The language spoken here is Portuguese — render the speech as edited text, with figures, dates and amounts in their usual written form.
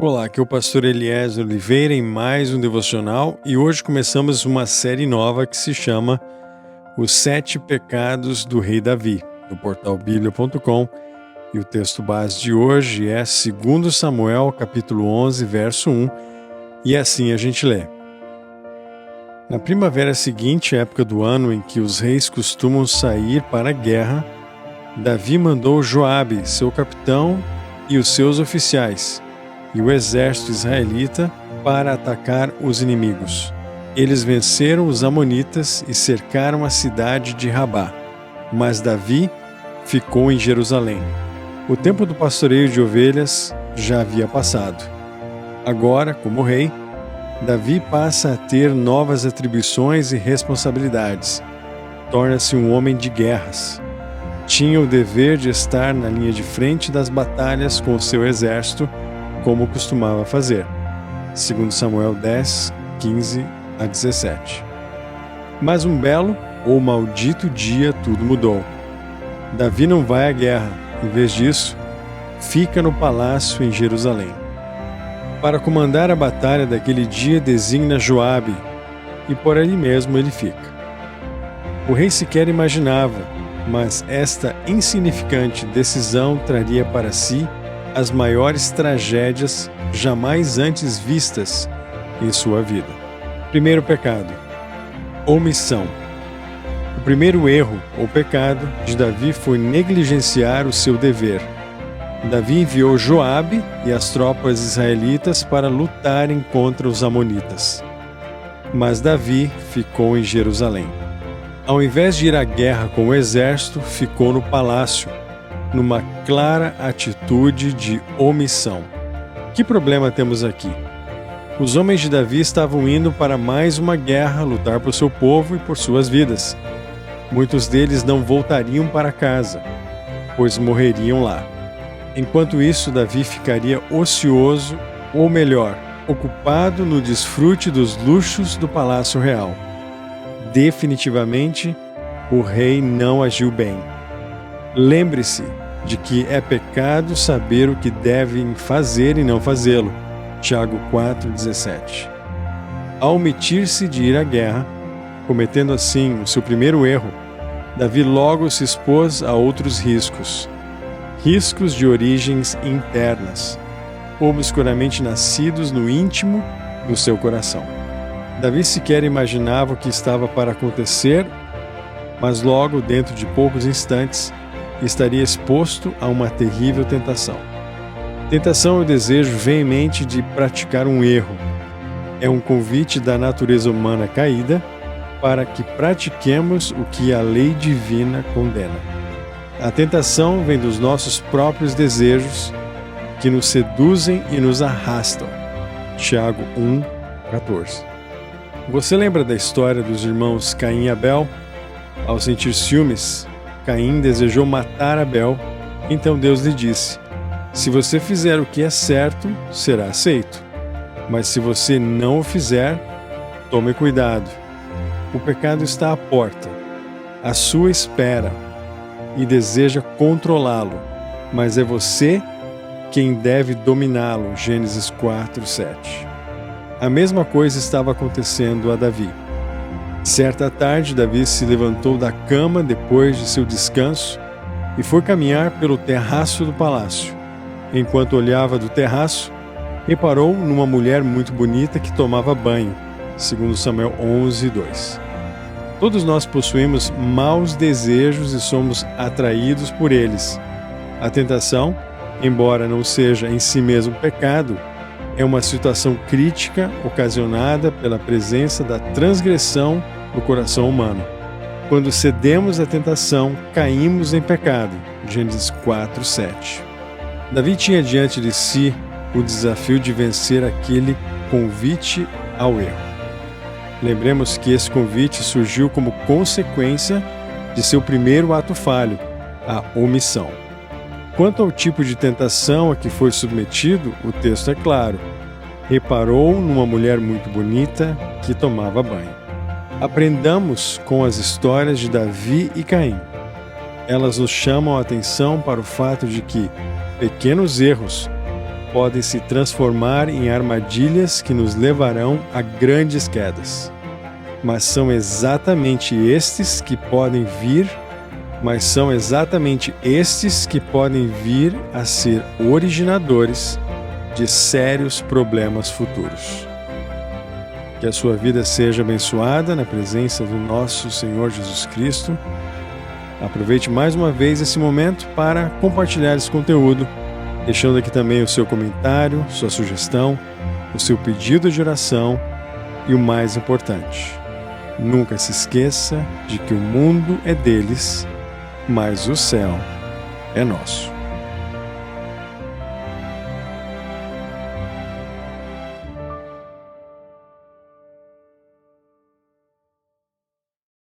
Olá, aqui é o pastor Eliezer Oliveira em mais um devocional e hoje começamos uma série nova que se chama Os Sete Pecados do Rei Davi, do portal bíblia.com, e o texto base de hoje é 2 Samuel, capítulo 11, verso 1, e assim a gente lê. Na primavera seguinte, época do ano em que os reis costumam sair para a guerra, Davi mandou Joabe, seu capitão, e os seus oficiais, e o exército israelita para atacar os inimigos. Eles venceram os amonitas e cercaram a cidade de Rabá, mas Davi ficou em Jerusalém. O tempo do pastoreio de ovelhas já havia passado. Agora, como rei, Davi passa a ter novas atribuições e responsabilidades. Torna-se um homem de guerras. Tinha o dever de estar na linha de frente das batalhas com o seu exército, como costumava fazer. 2 Samuel 10, 15 a 17. Mas um belo ou maldito dia tudo mudou. Davi não vai à guerra, em vez disso, fica no palácio em Jerusalém. Para comandar a batalha daquele dia designa Joabe, e por ali mesmo ele fica. O rei sequer imaginava, mas esta insignificante decisão traria para si as maiores tragédias jamais antes vistas em sua vida. Primeiro pecado: omissão. O primeiro erro ou pecado de Davi foi negligenciar o seu dever. Davi enviou Joabe e as tropas israelitas para lutarem contra os amonitas. Mas Davi ficou em Jerusalém. Ao invés de ir à guerra com o exército, ficou no palácio, numa clara atitude de omissão. Que problema temos aqui? Os homens de Davi estavam indo para mais uma guerra, lutar por seu povo e por suas vidas. Muitos deles não voltariam para casa, pois morreriam lá. Enquanto isso, Davi ficaria ocioso, ou melhor, ocupado no desfrute dos luxos do palácio real. Definitivamente, o rei não agiu bem. Lembre-se de que é pecado saber o que devem fazer e não fazê-lo. Tiago 4,17. Ao omitir-se de ir à guerra, cometendo assim o seu primeiro erro, Davi logo se expôs a outros riscos. Riscos de origens internas, obscuramente nascidos no íntimo do seu coração. Davi sequer imaginava o que estava para acontecer, mas logo, dentro de poucos instantes, estaria exposto a uma terrível tentação. Tentação é o desejo veemente de praticar um erro. É um convite da natureza humana caída para que pratiquemos o que a lei divina condena. A tentação vem dos nossos próprios desejos, que nos seduzem e nos arrastam. Tiago 1,14. Você lembra da história dos irmãos Caim e Abel? Ao sentir ciúmes, Caim desejou matar Abel, então Deus lhe disse: se você fizer o que é certo, será aceito. Mas se você não o fizer, tome cuidado. O pecado está à porta, à sua espera, e deseja controlá-lo, mas é você quem deve dominá-lo. Gênesis 4:7. A mesma coisa estava acontecendo a Davi. Certa tarde, Davi se levantou da cama depois de seu descanso e foi caminhar pelo terraço do palácio. Enquanto olhava do terraço, reparou numa mulher muito bonita que tomava banho. 2 Samuel 11:2. Todos nós possuímos maus desejos e somos atraídos por eles. A tentação, embora não seja em si mesmo pecado, é uma situação crítica ocasionada pela presença da transgressão no coração humano. Quando cedemos à tentação, caímos em pecado. Gênesis 4:7. Davi tinha diante de si o desafio de vencer aquele convite ao erro. Lembremos que esse convite surgiu como consequência de seu primeiro ato falho, a omissão. Quanto ao tipo de tentação a que foi submetido, o texto é claro. Reparou numa mulher muito bonita que tomava banho. Aprendamos com as histórias de Davi e Caim. Elas nos chamam a atenção para o fato de que pequenos erros podem se transformar em armadilhas que nos levarão a grandes quedas. Mas são exatamente estes que podem vir a ser originadores de sérios problemas futuros. Que a sua vida seja abençoada na presença do nosso Senhor Jesus Cristo. Aproveite mais uma vez esse momento para compartilhar esse conteúdo, deixando aqui também o seu comentário, sua sugestão, o seu pedido de oração e o mais importante, nunca se esqueça de que o mundo é deles, mas o céu é nosso.